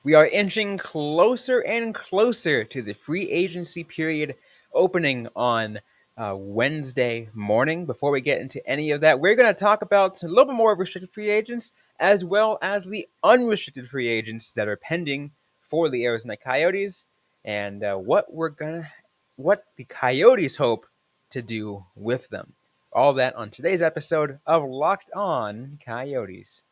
We are inching closer and closer to the free agency period opening on Wednesday morning. Before we get into any of that, we're going to talk about a little bit more of restricted free agents as well as the unrestricted free agents that are pending for the Arizona Coyotes and what the Coyotes hope to do with them. All that on today's episode of Locked On Coyotes.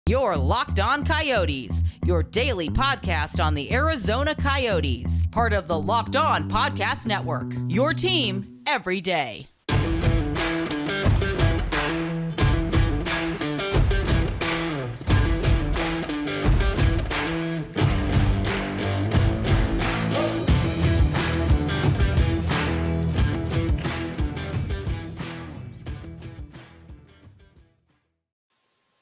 You're Locked On Coyotes, your daily podcast on the Arizona Coyotes, part of the Locked On Podcast Network, your team every day.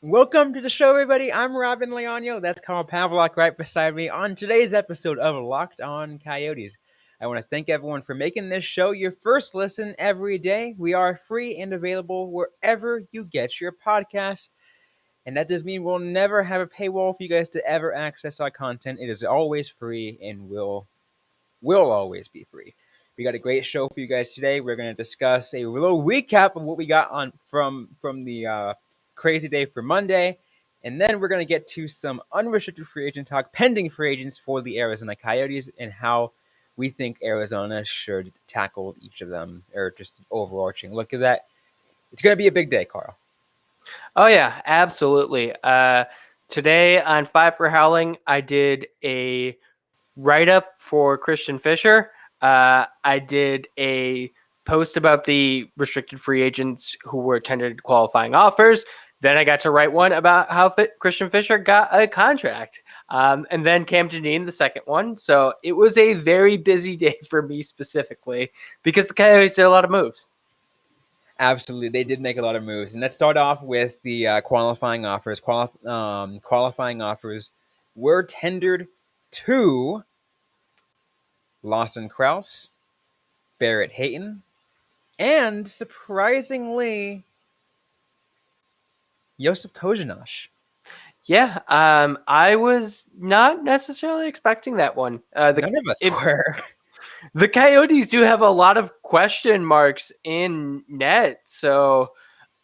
Welcome to the show, everybody. I'm Robyn Leonio. That's Carl Pavlak right beside me on today's episode of Locked On Coyotes. I want to thank everyone for making this show your first listen every day. We are free and available wherever you get your podcasts. And that does mean we'll never have a paywall for you guys to ever access our content. It is always free and will always be free. We got a great show for you guys today. We're going to discuss a little recap of what we got on from the crazy day for Monday. And then we're going to get to some unrestricted free agent talk, pending free agents for the Arizona Coyotes, and how we think Arizona should tackle each of them, or just an overarching look at that. It's going to be a big day, Carl. Oh, yeah, absolutely. Today on Five for Howling, I did a write-up for Christian Fischer. I did a post about the restricted free agents who were tendered qualifying offers. Then I got to write one about how Christian Fischer got a contract. And then Cam Janine, the second one. So it was a very busy day for me specifically because the Coyotes did a lot of moves. Absolutely. They did make a lot of moves. And let's start off with the qualifying offers. Qualifying offers were tendered to Lawson Krause, Barrett Hayton, and surprisingly, Josef Kozhinash. Yeah, I was not necessarily expecting that one. None of us were. The Coyotes do have a lot of question marks in net, so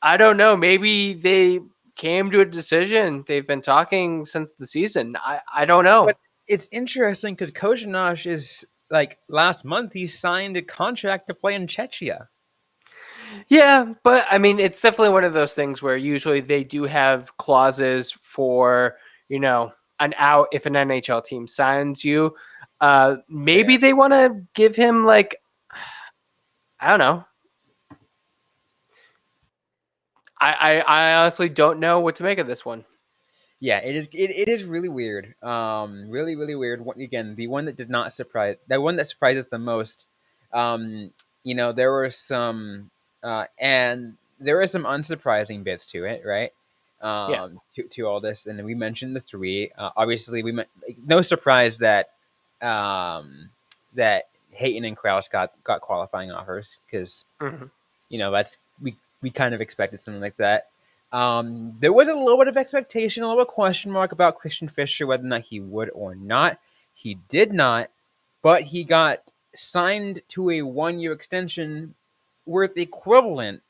I don't know. Maybe they came to a decision. They've been talking since the season. I don't know. But it's interesting because Kozhinash is, like, last month he signed a contract to play in Czechia. Yeah, but I mean, it's definitely one of those things where usually they do have clauses for, an out if an NHL team signs you. Maybe they want to give him, like, I don't know. I honestly don't know what to make of this one. Yeah, it is really weird. Really, really weird. Again, the one that did not surprise, the one that surprised us the most. There were some, and there were some unsurprising bits to it, right? To all this, and then we mentioned the three. Obviously, no surprise that that Hayton and Krause got qualifying offers because that's we kind of expected something like that. There was a little bit of expectation, a little question mark about Christian Fischer, whether or not he would or not. He did not, but he got signed to a 1-year extension worth equivalent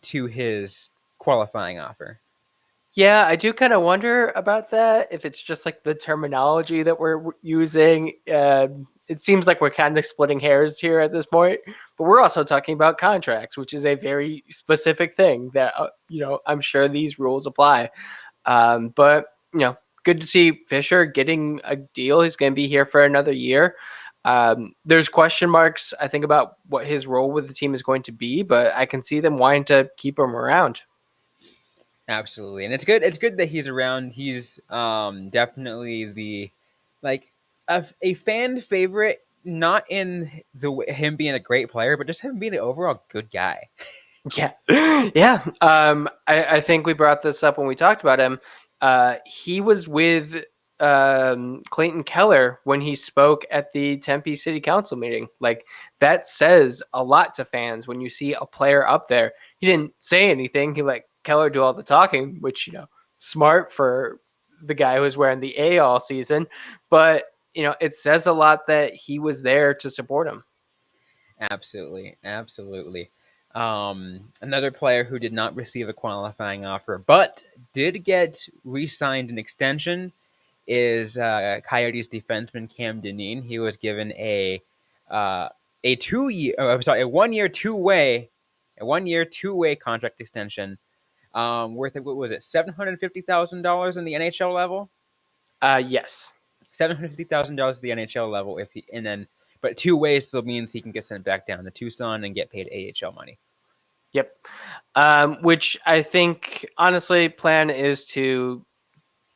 to his qualifying offer. Yeah, I do kind of wonder about that, if it's just like the terminology that we're using. It seems like we're kind of splitting hairs here at this point, but we're also talking about contracts, which is a very specific thing that, I'm sure these rules apply. But, good to see Fischer getting a deal. He's going to be here for another year. There's question marks, I think, about what his role with the team is going to be, but I can see them wanting to keep him around. Absolutely. And it's good. It's good that he's around. He's definitely a fan favorite, not in him being a great player, but just him being an overall good guy. Yeah. Yeah. I think we brought this up when we talked about him. He was with Clayton Keller when he spoke at the Tempe City Council meeting. Like, that says a lot to fans when you see a player up there. He didn't say anything. He let Keller do all the talking, which, smart for the guy who was wearing the A all season, but it says a lot that he was there to support him. Absolutely, absolutely. Another player who did not receive a qualifying offer, but did get re-signed an extension, is Coyotes defenseman Cam Dineen. He was given a 2 year, I'm sorry, a 1 year 2-way contract extension, worth what was it, $750,000 in the NHL level. Yes. $750,000 at the NHL level but 2 ways still means he can get sent back down to Tucson and get paid AHL money. Yep. Which I think, honestly, plan is to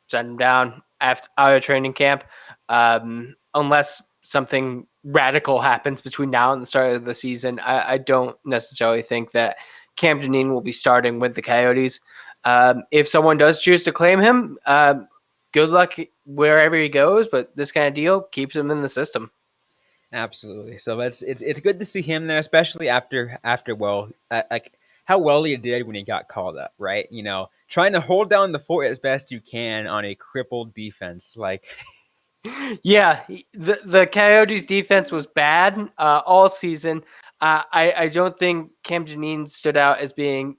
send him down after out of training camp, unless something radical happens between now and the start of the season. I don't necessarily think that Cam Dineen will be starting with the Coyotes. If someone does choose to claim him, good luck wherever he goes. But this kind of deal keeps him in the system. Absolutely. So it's good to see him there, especially after like how well he did when he got called up, right? Trying to hold down the fort as best you can on a crippled defense. Like, yeah, the Coyotes defense was bad all season. I don't think Cam Dineen stood out as being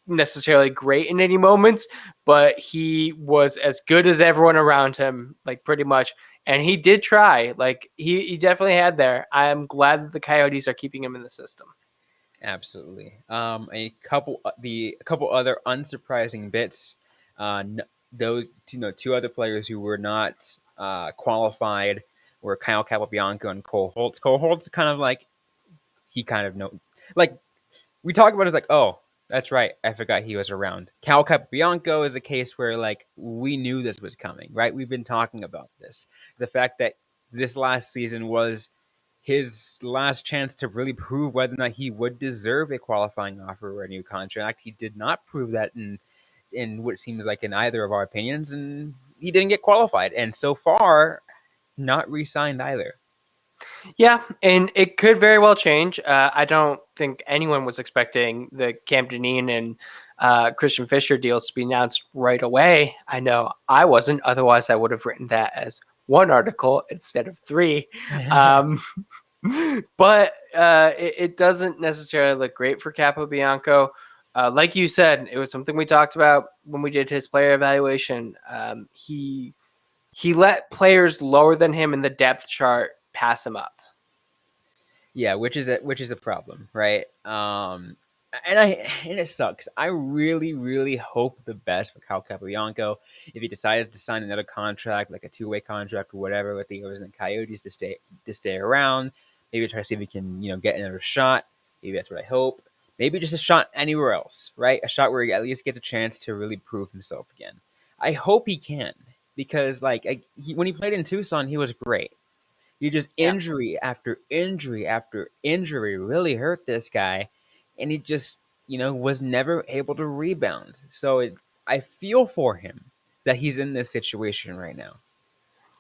necessarily great in any moments, but he was as good as everyone around him, like pretty much. And he did try. Like he definitely had there. I'm glad that the Coyotes are keeping him in the system. absolutely. A couple other unsurprising bits. Those two other players who were not qualified were Kyle Capobianco and Cole Holtz. Cole Holtz kind of like he kind of know like we talk about it, it's like, oh, that's right, I forgot he was around. Cal Capobianco is a case where like we knew this was coming, right? We've been talking about this. The fact that this last season was his last chance to really prove whether or not he would deserve a qualifying offer or a new contract. He did not prove that in what seems like in either of our opinions, and he didn't get qualified. And so far, not re-signed either. Yeah, and it could very well change. I don't think anyone was expecting the Cam Dineen and Christian Fischer deals to be announced right away. I know I wasn't. Otherwise, I would have written that as one article instead of three. Um, but it doesn't necessarily look great for Capobianco. Like you said, it was something we talked about when we did his player evaluation. He let players lower than him in the depth chart pass him up. Yeah, which is a problem, right? And it sucks. I really, really hope the best for Kyle Capobianco. If he decides to sign another contract, like a 2-way contract or whatever, with the Arizona Coyotes to stay around, maybe try to see if he can get another shot. Maybe that's what I hope. Maybe just a shot anywhere else, right? A shot where he at least gets a chance to really prove himself again. I hope he can, because when he played in Tucson, he was great. You just Yeah. injury after injury after injury really hurt this guy, and he just was never able to rebound. So I feel for him that he's in this situation right now.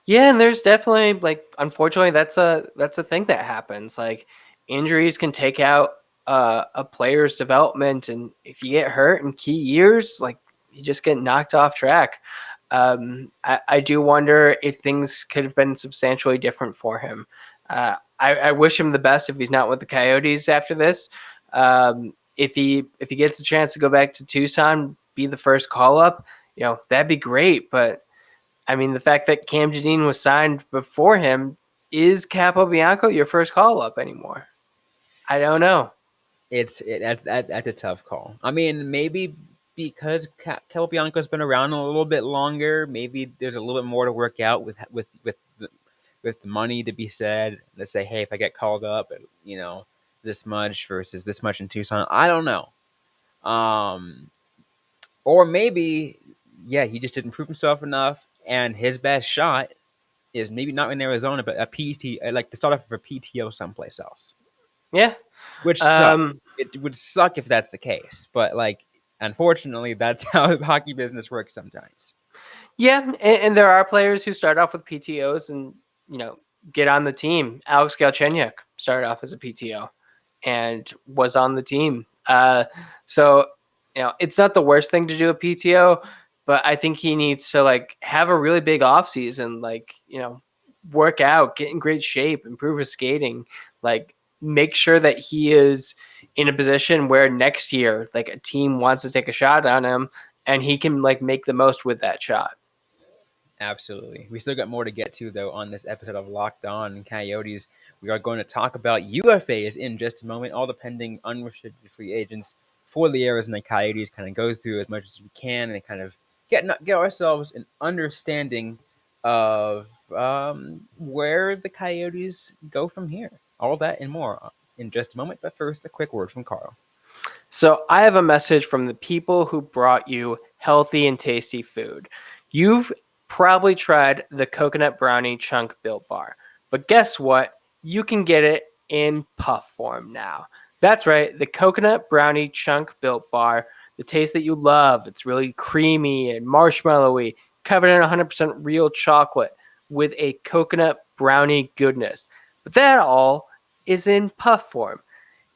Yeah, and there's definitely unfortunately that's a thing that happens. Like injuries can take out a player's development, and if you get hurt in key years, like you just get knocked off track. I do wonder if things could have been substantially different for him. I wish him the best if he's not with the Coyotes after this. If he gets a chance to go back to Tucson, be the first call up, that'd be great. But I mean, the fact that Cam Dineen was signed before him, is Capobianco your first call up anymore? I don't know. That's a tough call. I mean, maybe because Capobianco's been around a little bit longer, maybe there's a little bit more to work out with the money to be said. Let's say, hey, if I get called up, this much versus this much in Tucson, I don't know. Um, or maybe, yeah, he just didn't prove himself enough, and his best shot is maybe not in Arizona, but a PT, like the start off of a PTO someplace else, Yeah. which sucks. It would suck if that's the case, but unfortunately, that's how hockey business works sometimes. Yeah, and there are players who start off with PTOs and get on the team. Alex Galchenyuk started off as a PTO and was on the team. So it's not the worst thing to do a PTO. but I think he needs to like have a really big offseason, like, work out, get in great shape, improve his skating, like make sure that he is in a position where next year, like a team wants to take a shot on him and he can like make the most with that shot. Absolutely. We still got more to get to, though, on this episode of Locked On Coyotes. We are going to talk about UFAs in just a moment, all the pending unrestricted free agents for the Arizona Coyotes, kind of go through as much as we can and kind of get ourselves an understanding of where the Coyotes go from here. All that and more in just a moment. But first, a quick word from Carl. So I have a message from the people who brought you healthy and tasty food. You've probably tried the coconut brownie chunk built bar, but guess what? You can get it in puff form now. That's right, the coconut brownie chunk built bar, the taste that you love. It's really creamy and marshmallowy, covered in 100% real chocolate with a coconut brownie goodness. But that all is in puff form,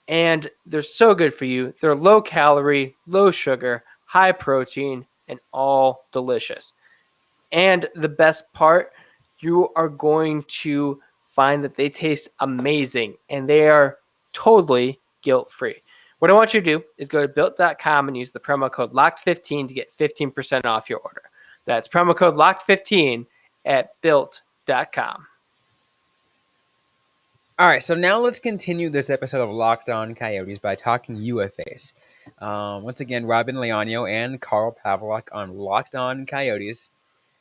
and they're so good for you. They're low calorie, low sugar, high protein, and all delicious. And the best part, you are going to find that they taste amazing and they are totally guilt free. What I want you to do is go to built.com and use the promo code LOCKED15 to get 15% off your order. That's promo code LOCKED15 at built.com. All right, so now let's continue this episode of Locked On Coyotes by talking UFAs. Once again, Robyn Leonio and Carl Pavlak on Locked On Coyotes.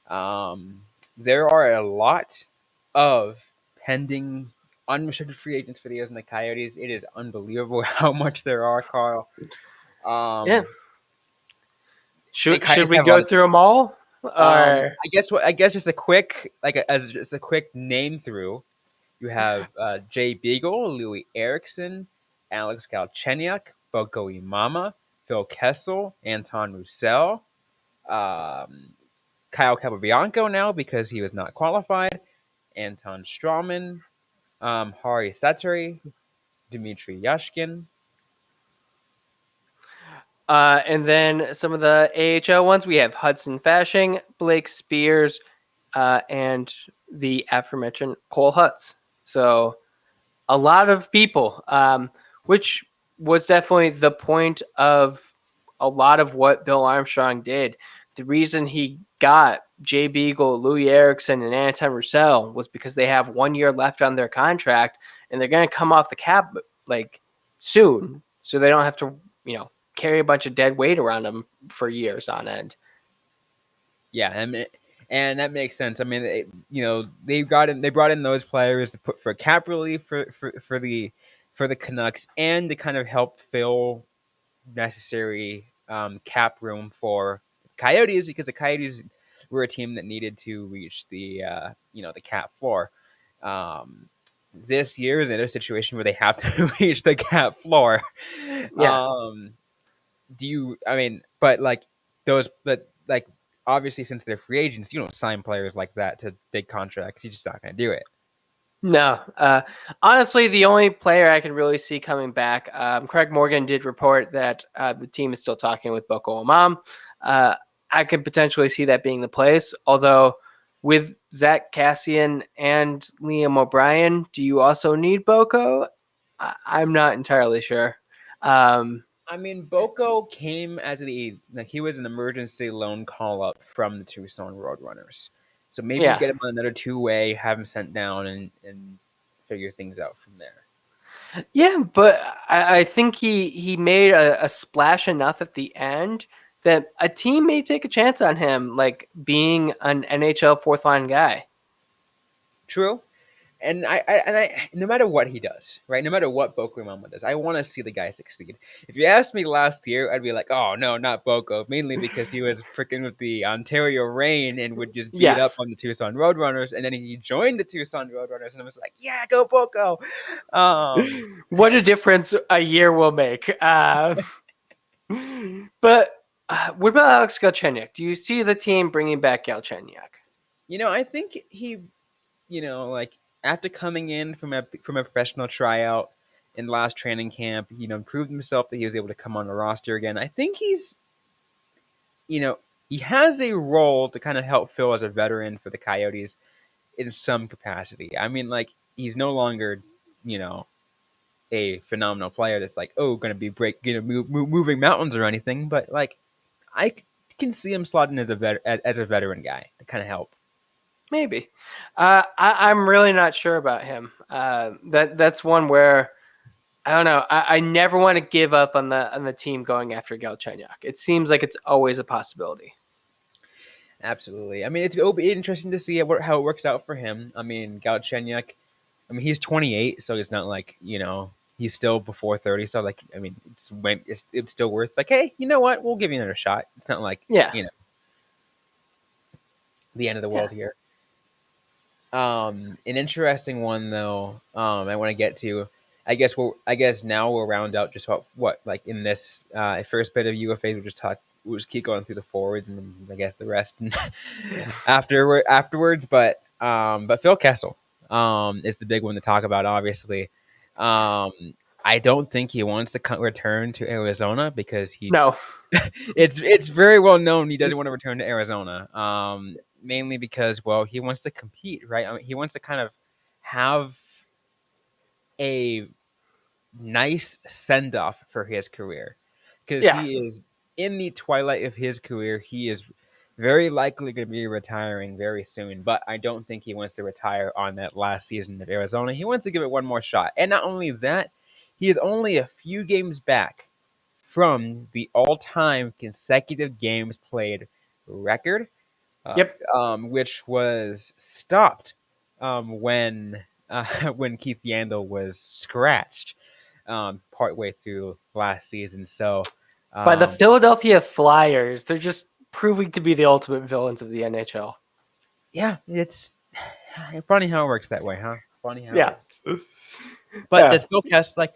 There are a lot of pending unrestricted free agents for the Arizona Coyotes. It is unbelievable how much there are, Carl. Yeah. The Should Coyotes we have a lot go of. through them all? Or I guess just a quick just a quick name through. You have Jay Beagle, Louis Eriksson, Alex Galchenyuk, Boko Imama, Phil Kessel, Anton Roussel, Kyle Capobianco now because he was not qualified, Anton Strawman, Hari Saturi, Dmitry Yashkin. And then some of the AHL ones, we have Hudson Fashing, Blake Spears, and the aforementioned Cole Hutz. So a lot of people, which was definitely the point of a lot of what Bill Armstrong did. The reason he got Jay Beagle, Louis Eriksson, and Anton Roussel was because they have 1 year left on their contract and they're going to come off the cap like soon. So they don't have to, carry a bunch of dead weight around them for years on end. Yeah, and that makes sense. I mean, they brought in those players to put for cap relief for the Canucks and to kind of help fill necessary cap room for Coyotes because the Coyotes were a team that needed to reach the cap floor. This year is another situation where they have to reach the cap floor. Yeah. But like those, but like obviously since they're free agents, you don't sign players like that to big contracts. You're just not going to do it. No. Honestly, the only player I can really see coming back, Craig Morgan did report that the team is still talking with Boko Imam. I could potentially see that being the place. Although with Zach Cassian and Liam O'Brien, do you also need Boko? I'm not entirely sure. I mean, Boko came as he was an emergency loan call up from the Tucson Roadrunners. So maybe you Yeah. get him on another two-way, have him sent down, and figure things out from there. Yeah, but I think he made a splash enough at the end that a team may take a chance on him, like being an NHL fourth line guy. True. And I no matter what he does, right? No matter what Boko Imama does, I want to see the guy succeed. If you asked me last year, I'd be like, "Oh no, not Boko," mainly because he was freaking with the Ontario Reign and would just beat Yeah. up on the Tucson Roadrunners, and then he joined the Tucson Roadrunners, and I was like, "Yeah, go Boko!" What a difference a year will make. But what about Alex Galchenyuk? Do you see the team bringing back Galchenyuk? I think he, like after coming in from a professional tryout in last training camp, proved himself that he was able to come on the roster again. I think he's, he has a role to kind of help fill as a veteran for the Coyotes in some capacity. I mean, like, he's no longer, you know, a phenomenal player that's like, oh, going to be moving mountains or anything, but like, I can see him slotting as a veteran guy to kind of help. Maybe. I'm really not sure about him. That's one where I don't know. I never want to give up on the team going after Galchenyuk. It seems like it's always a possibility. Absolutely. I mean, it'll be interesting to see how it works out for him. I mean, Galchenyuk, I mean, he's 28, so it's not like, he's still before 30. So, like, I mean, it's still worth, like, hey, you know what? We'll give you another shot. It's not like, Yeah. The end of the world here. An interesting one, though, I want to get to. I guess now we'll round out just what like in this first bit of UFAs. We'll just keep going through the forwards, and then I guess the rest afterwards. But Phil Kessel is the big one to talk about. Obviously, I don't think he wants to return to Arizona because No. it's very well known he doesn't want to return to Arizona. Mainly because, well, he wants to compete, right? I mean, he wants to kind of have a nice send off for his career because Yeah. he is in the twilight of his career. He is very likely going to be retiring very soon, but I don't think he wants to retire on that last season of Arizona. He wants to give it one more shot. And not only that, he is only a few games back from the all-time consecutive games played record, Yep. which was stopped when when Keith Yandel was scratched partway through last season. So By the Philadelphia Flyers, they're just proving to be the ultimate villains of the NHL. yeah, it's funny how it works that way, huh? Funny how it Yeah. works. But Yeah. does Phil Kessel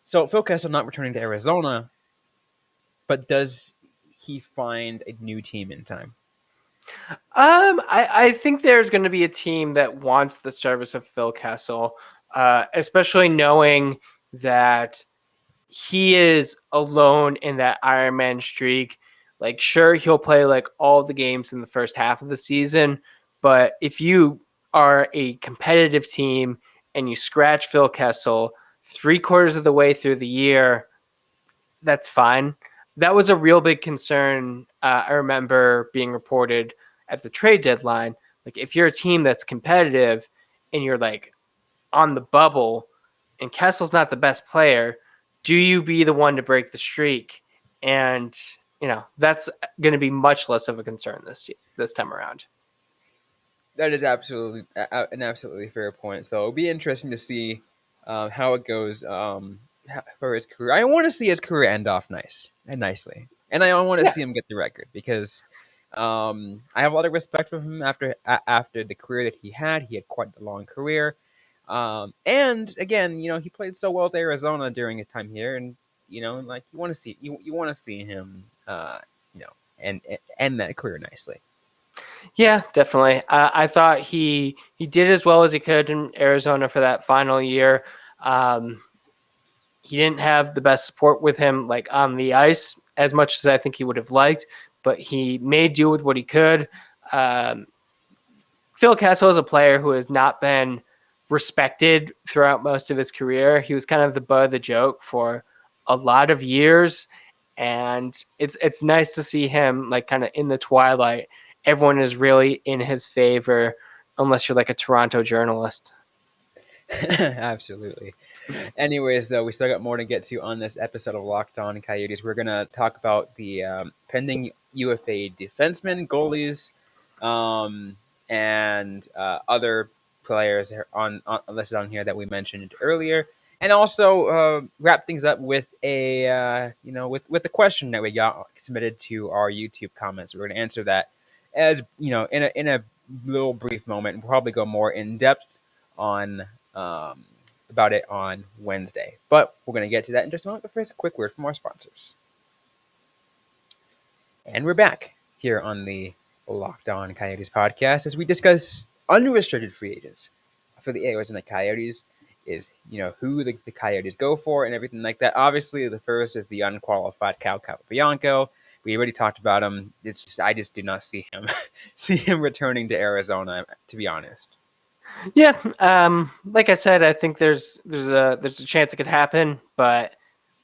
so Phil Kessel not returning to Arizona, but does he find a new team in time? I think there's going to be a team that wants the service of Phil Kessel, especially knowing that he is alone in that Iron Man streak. Like, sure, he'll play like all the games in the first half of the season, but if you are a competitive team and you scratch Phil Kessel 3/4 of the way through the year, that's fine. That was a real big concern. I remember being reported at the trade deadline. Like, if you're a team that's competitive and you're like on the bubble and Kessel's not the best player, do you be the one to break the streak? And, that's going to be much less of a concern this time around. That is absolutely an absolutely fair point. So it'll be interesting to see how it goes for his career. I want to see his career end off nicely, and I want to Yeah. see him get the record because I have a lot of respect for him after the career that he had. He had quite a long career, and again, he played so well with Arizona during his time here, and like you want to see him, and end that career nicely. Yeah, definitely. I thought he did as well as he could in Arizona for that final year. He didn't have the best support with him, like on the ice, as much as I think he would have liked, but he made do with what he could. Um, Phil Kessel is a player who has not been respected throughout most of his career. He was kind of the butt of the joke for a lot of years, and it's nice to see him like kind of in the twilight. Everyone is really in his favor, unless you're like a Toronto journalist. Absolutely. Anyways, though, we still got more to get to on this episode of Locked On Coyotes. We're going to talk about the pending UFA defensemen, goalies, and other players on listed on here that we mentioned earlier, and also wrap things up with a with the question that we got submitted to our YouTube comments. We're going to answer that as in a little brief moment, and we'll probably go more in depth on about it on Wednesday. But we're going to get to that in just a moment. But first, a quick word from our sponsors. And we're back here on the Locked On Coyotes podcast as we discuss unrestricted free agents for the Arizona Coyotes. Is who the Coyotes go for and everything like that. Obviously, the first is the unqualified Cal Capobianco. We already talked about him. It's just I just do not see him see him returning to Arizona. To be honest. Yeah, like I said, I think there's a chance it could happen, but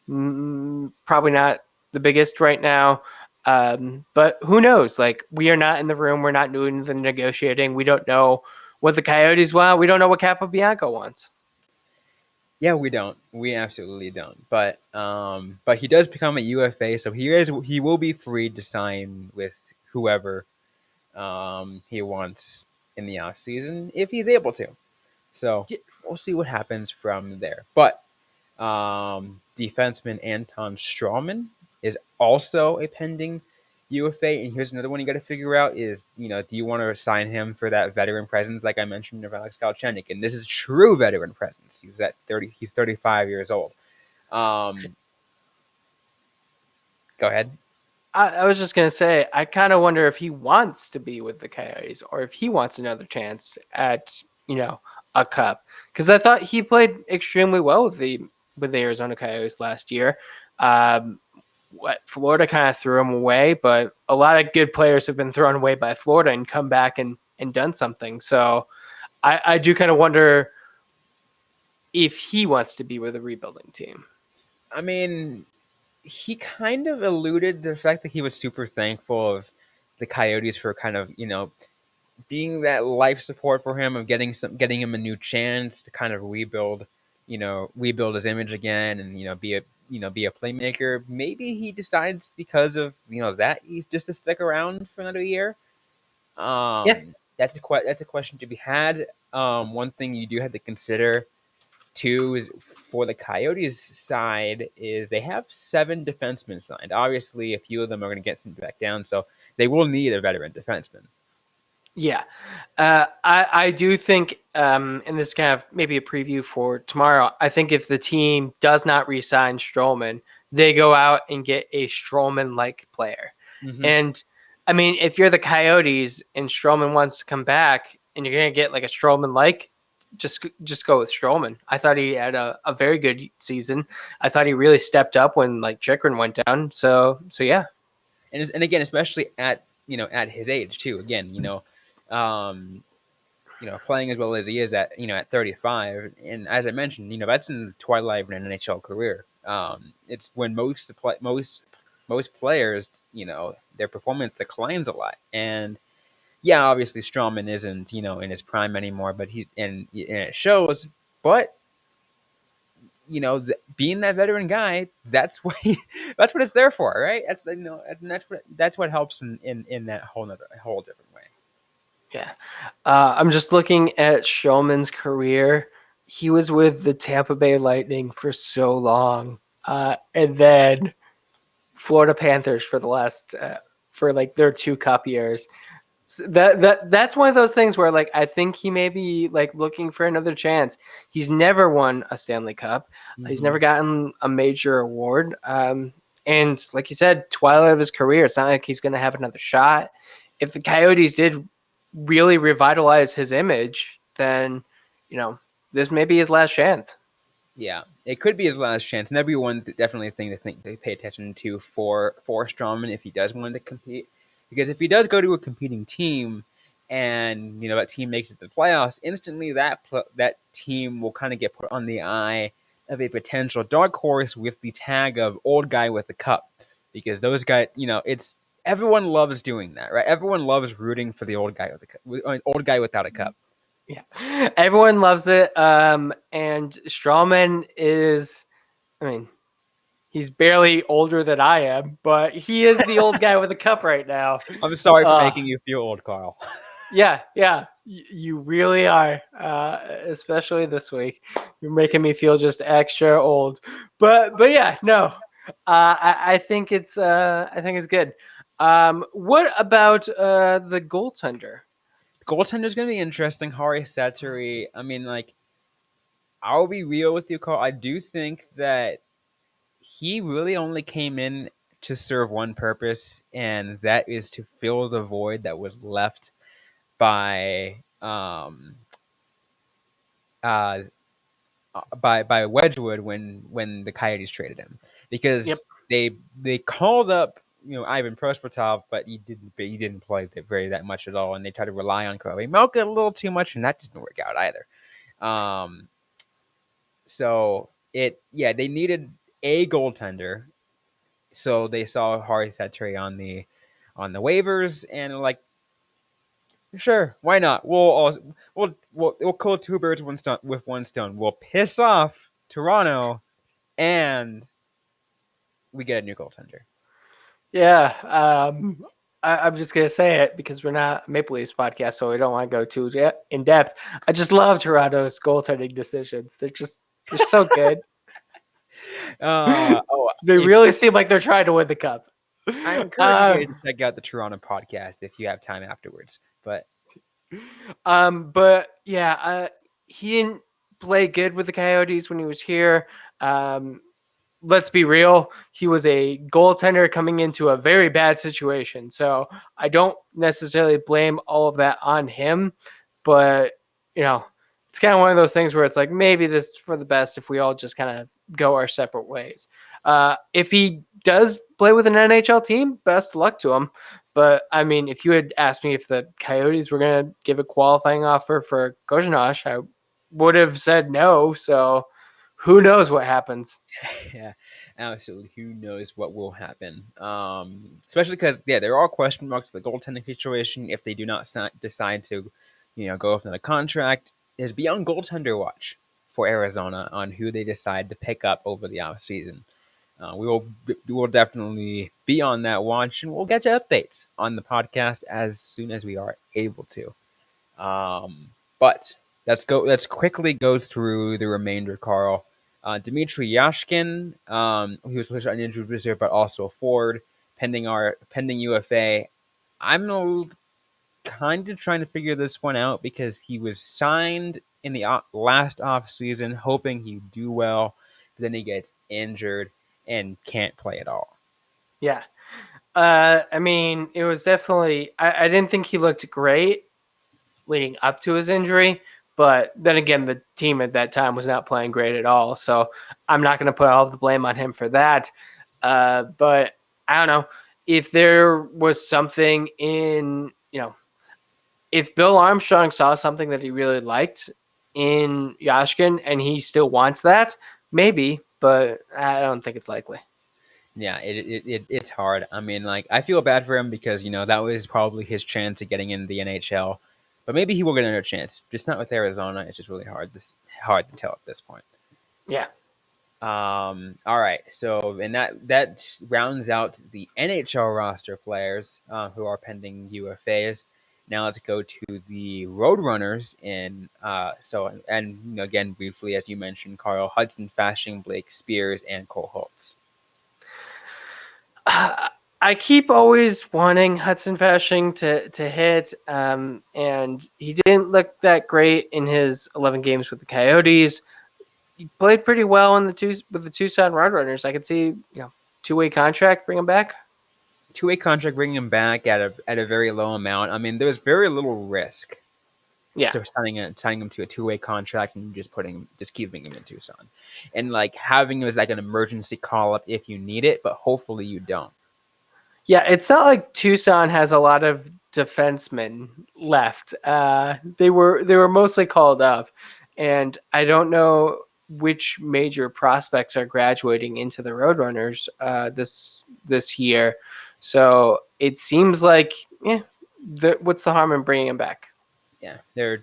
probably not the biggest right now. But who knows? Like, we are not in the room. We're not doing the negotiating. We don't know what the Coyotes want. We don't know what Capobianco wants. Yeah, we don't. We absolutely don't. But he does become a UFA, so he will be free to sign with whoever he wants in the off season if he's able to. So we'll see what happens from there. But defenseman Anton Strawman is also a pending UFA. And here's another one you got to figure out is, do you want to sign him for that veteran presence, like I mentioned of Alex Galchenyuk? And this is true veteran presence. He's 35 years old. Go ahead. I was just gonna say, I kind of wonder if he wants to be with the Coyotes or if he wants another chance at a cup, because I thought he played extremely well with the Arizona Coyotes last year. Florida kind of threw him away, but a lot of good players have been thrown away by Florida and come back and done something. So I do kind of wonder if he wants to be with a rebuilding team. I mean, he kind of alluded to the fact that he was super thankful of the Coyotes for kind of, being that life support for him, of getting him a new chance to kind of rebuild his image again, and be a playmaker. Maybe he decides because of that he's just to stick around for another year. Yeah, That's a question to be had. One thing you do have to consider too is, for the Coyotes side, is they have 7 defensemen signed. Obviously, a few of them are going to get sent back down, so they will need a veteran defenseman. yeah. I do think, and this is kind of maybe a preview for tomorrow, I think if the team does not re-sign Stroman, they go out and get a Stroman-like player. Mm-hmm. And, I mean, if you're the Coyotes and Stroman wants to come back and you're going to get like a Stroman-like, just go with Stroman. I thought he had a very good season. I thought he really stepped up when like Chikrin went down. So yeah. And again, especially at his age too. Again, um, playing as well as he is at 35, and as I mentioned, that's in the twilight of an NHL career. It's when most players, their performance declines a lot, and yeah, obviously Strawman isn't in his prime anymore, but and it shows. But being that veteran guy, that's what that's what it's there for, right? And that's what helps in that whole different way. Yeah. I'm just looking at Showman's career. He was with the Tampa Bay Lightning for so long. And then Florida Panthers for the last, for like their 2 cup years. So that's one of those things where like I think he may be like looking for another chance. He's never won a Stanley Cup. He's never gotten a major award. And like you said, twilight of his career. It's not like he's going to have another shot. If the Coyotes did really revitalize his image, then this may be his last chance. Yeah, it could be his last chance, and that'd be one definitely thing to pay attention to for Strawman if he does want to compete. Because if he does go to a competing team, and that team makes it to the playoffs, instantly that team will kind of get put on the eye of a potential dark horse with the tag of old guy with the cup. Because those guys, it's everyone loves doing that, right? Everyone loves rooting for the old guy old guy without a cup. Yeah, everyone loves it. And Strawman is, I mean, he's barely older than I am, but he is the old guy with a cup right now. I'm sorry for making you feel old, Carl. Yeah, you really are, especially this week. You're making me feel just extra old. But yeah, no, I think it's good. What about the goaltender? Goaltender's going to be interesting. Hari Saturi. I mean, like, I'll be real with you, Carl. I do think that he really only came in to serve one purpose, and that is to fill the void that was left by uh, by Wedgwood when the Coyotes traded him, because Yep. they called up Ivan Prosvetov, but he didn't play that much at all, and they tried to rely on Kobe Melka a little too much, and that didn't work out either. So they needed a goaltender, so they saw Hari Saturi on the waivers, and like, sure, why not? We'll kill two birds with one stone. We'll piss off Toronto, and we get a new goaltender. Yeah, I'm just gonna say it because we're not a Maple Leafs podcast, so we don't want to go too in depth. I just love Toronto's goaltending decisions. They're so good. They really seem like they're trying to win the cup. I encourage you guys to check out the Toronto podcast if you have time afterwards. But yeah, he didn't play good with the Coyotes when he was here. Let's be real, he was a goaltender coming into a very bad situation. So I don't necessarily blame all of that on him, but it's kind of one of those things where it's like, maybe this is for the best if we all just kind of go our separate ways. If he does play with an NHL team, best luck to him. But I mean, if you had asked me if the Coyotes were going to give a qualifying offer for Kozhinosh, I would have said no. So who knows what happens? Yeah, absolutely. Who knows what will happen? Especially because there are question marks with the goaltending situation. If they do not decide to, go with another contract, is beyond goaltender watch for Arizona on who they decide to pick up over the offseason. We will definitely be on that watch, and we'll get you updates on the podcast as soon as we are able to. But let's quickly go through the remainder, Carl. Dmitry Yashkin, he was pushed on injured reserve, but also a forward, pending UFA. I'm kind of trying to figure this one out because he was signed in the last off season, hoping he'd do well, but then he gets injured and can't play at all. Yeah. I mean, it was definitely, I didn't think he looked great leading up to his injury, but then again, the team at that time was not playing great at all. So I'm not going to put all of the blame on him for that. But I don't know if there was something in, if Bill Armstrong saw something that he really liked in Yashkin and he still wants that, maybe, but I don't think it's likely. Yeah, it's hard. I mean, like, I feel bad for him because, that was probably his chance of getting into the NHL. But maybe he will get another chance. Just not with Arizona. It's just really hard to tell at this point. Yeah. All right. So, and that rounds out the NHL roster players who are pending UFAs. Now let's go to the Roadrunners again, briefly, as you mentioned, Carl, Hudson Fasching, Blake Spears, and Cole Holtz. I keep always wanting Hudson Fasching to hit, and he didn't look that great in his 11 games with the Coyotes. He played pretty well with the Tucson Roadrunners. I could see, two-way contract, bring him back. Two-way contract, bringing him back at a very low amount. I mean, there was very little risk. Yeah. So signing him to a two-way contract and just keeping him in Tucson, and like having him as like an emergency call-up if you need it, but hopefully you don't. Yeah, it's not like Tucson has a lot of defensemen left. They were mostly called up, and I don't know which major prospects are graduating into the Roadrunners this year. So it seems like, what's the harm in bringing him back? Yeah, there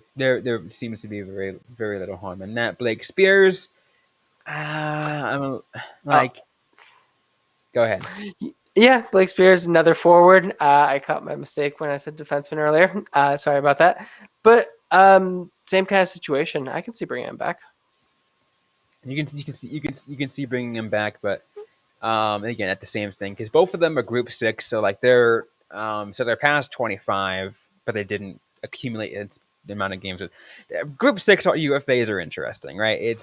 seems to be very, very little harm in that. Blake Spears, go ahead. Yeah, Blake Spears, another forward. I caught my mistake when I said defenseman earlier. Sorry about that. But same kind of situation. I can see bringing him back. You can see bringing him back, but again, at the same thing, because both of them are Group 6, so like they're past 25, but they didn't accumulate the amount of games. Group 6 UFAs are interesting, right?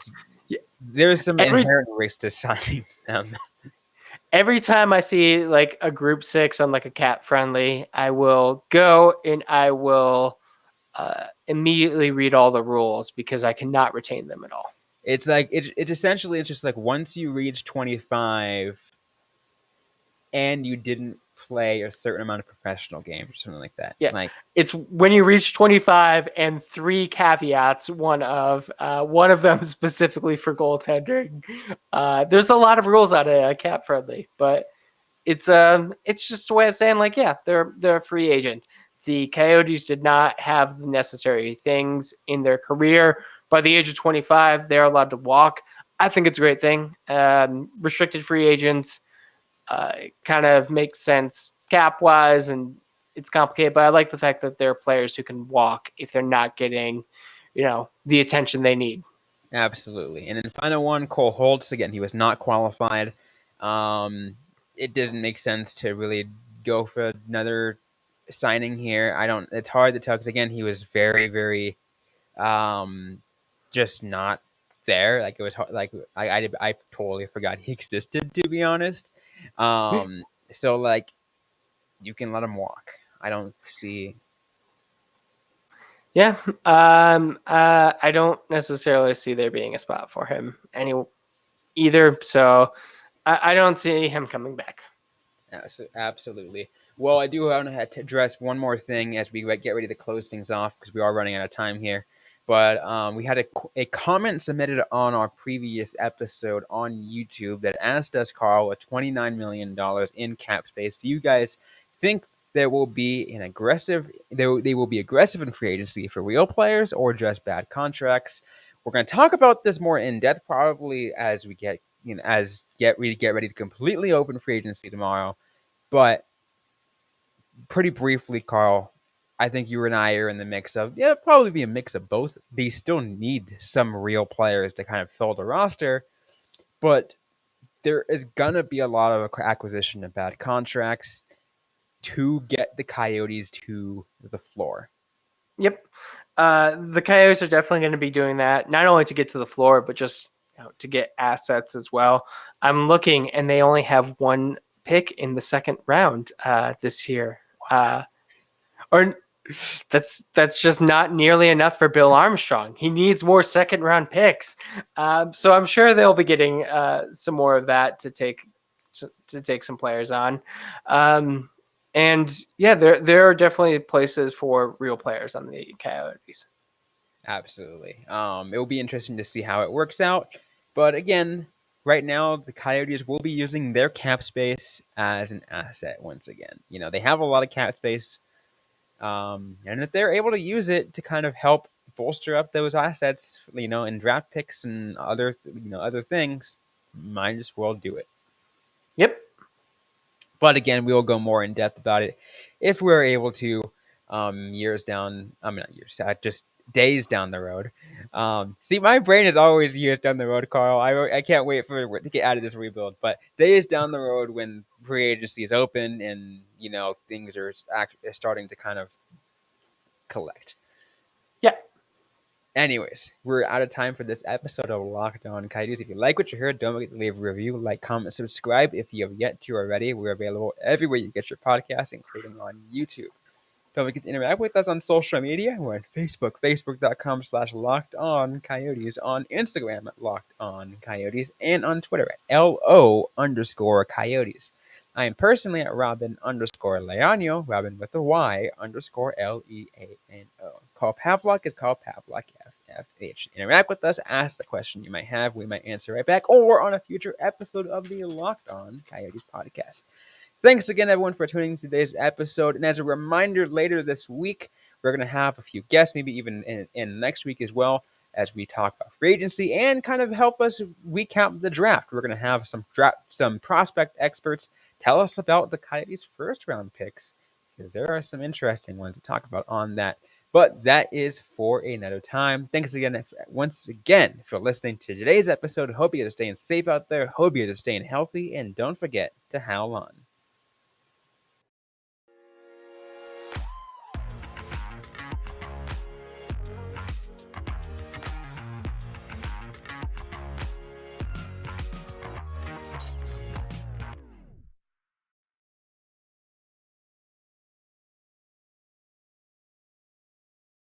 There's some inherent risk to signing them. Every time I see like a Group 6 on like a cap friendly, I will go and I will immediately read all the rules because I cannot retain them at all. It's like it's essentially just like once you reach 25 and you didn't play a certain amount of professional games or something like that. Yeah. Like, it's when you reach 25 and 3 caveats, one of them specifically for goaltending. There's a lot of rules out of cap friendly, but it's just a way of saying, like, yeah, they're a free agent. The Coyotes did not have the necessary things in their career. By the age of 25, they're allowed to walk. I think it's a great thing. Restricted free agents kind of makes sense cap wise, and it's complicated, but I like the fact that there are players who can walk if they're not getting, the attention they need. absolutely. And then final one, Cole Holtz. Again, he was not qualified. It doesn't make sense to really go for another signing here. It's hard to tell because, again, he was very, very just not there. Like, it was hard, like I totally forgot he existed, to be honest. So, like, you can let him walk. I don't see. Yeah, I don't necessarily see there being a spot for him either. So I don't see him coming back. Absolutely. Well, I do want to address one more thing as we get ready to close things off because we are running out of time here. But we had a comment submitted on our previous episode on YouTube that asked us, Carl, with $29 million in cap space, do you guys think there will be they will be aggressive in free agency for real players or just bad contracts? We're going to talk about this more in depth probably as we get we get ready to completely open free agency tomorrow. But pretty briefly, Carl, I think you and I are in the mix of, probably be a mix of both. They still need some real players to kind of fill the roster, but there is going to be a lot of acquisition of bad contracts to get the Coyotes to the floor. Yep. The Coyotes are definitely going to be doing that, not only to get to the floor, but just to get assets as well. I'm looking, and they only have one pick in the second round this year. Or that's just not nearly enough for Bill Armstrong. He needs more second round picks. So I'm sure they'll be getting some more of that to take some players on. And yeah, there are definitely places for real players on the Coyotes. Absolutely. It will be interesting to see how it works out. But again, right now, the Coyotes will be using their cap space as an asset once again. They have a lot of cap space. And if they're able to use it to kind of help bolster up those assets, in draft picks and other things, might as well do it. Yep. But again, we will go more in depth about it if we're able to, just days down the road. See, my brain is always years down the road, Carl. I can't wait for to get out of this rebuild. But days down the road when free agency is open and things are starting to kind of collect. Yeah. Anyways, we're out of time for this episode of Locked On Coyotes. If you like what you heard, don't forget to leave a review, like, comment, subscribe. If you have yet to already, we're available everywhere you get your podcasts, including on YouTube. Don't forget to interact with us on social media. We're on Facebook, facebook.com/LockedOnCoyotes, on Instagram at LockedOnCoyotes, and on Twitter at LO_Coyotes. I am personally at Robyn_Leano, Robyn with a Y_LEANO. Carl Pavlock is Carl Pavlock FFH. Interact with us, ask the question you might have. We might answer right back, or on a future episode of the Locked On Coyotes podcast. Thanks again, everyone, for tuning in to today's episode. And as a reminder, later this week, we're going to have a few guests, maybe even in next week as well, as we talk about free agency and kind of help us recap the draft. We're going to have some prospect experts tell us about the Coyotes' first-round picks, because there are some interesting ones to talk about on that. But that is for another time. Thanks again, once again, for listening to today's episode. Hope you're staying safe out there. Hope you're staying healthy. And don't forget to howl on.